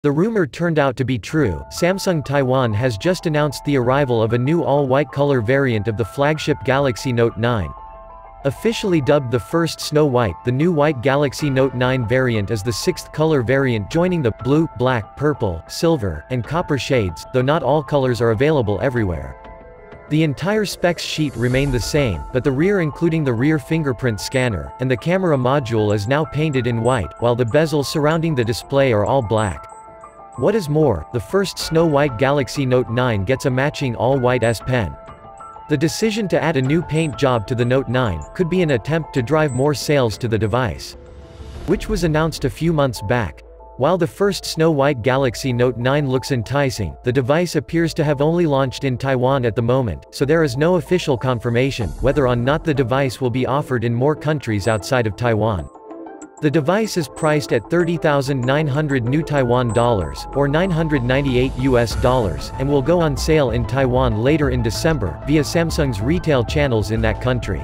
The rumor turned out to be true. Samsung Taiwan has just announced the arrival of a new all-white color variant of the flagship Galaxy Note 9. Officially dubbed the first Snow White, the new white Galaxy Note 9 variant is the sixth color variant joining the blue, black, purple, silver, and copper shades, though not all colors are available everywhere. The entire specs sheet remain the same, but the rear, including the rear fingerprint scanner, and the camera module, is now painted in white, while the bezels surrounding the display are all black. What is more, the first Snow White Galaxy Note 9 gets a matching all-white S Pen. The decision to add a new paint job to the Note 9 could be an attempt to drive more sales to the device, which was announced a few months back. While the first Snow White Galaxy Note 9 looks enticing, the device appears to have only launched in Taiwan at the moment, so there is no official confirmation whether or not the device will be offered in more countries outside of Taiwan. The device is priced at 30,900 new Taiwan dollars, or $998 US, and will go on sale in Taiwan later in December, via Samsung's retail channels in that country.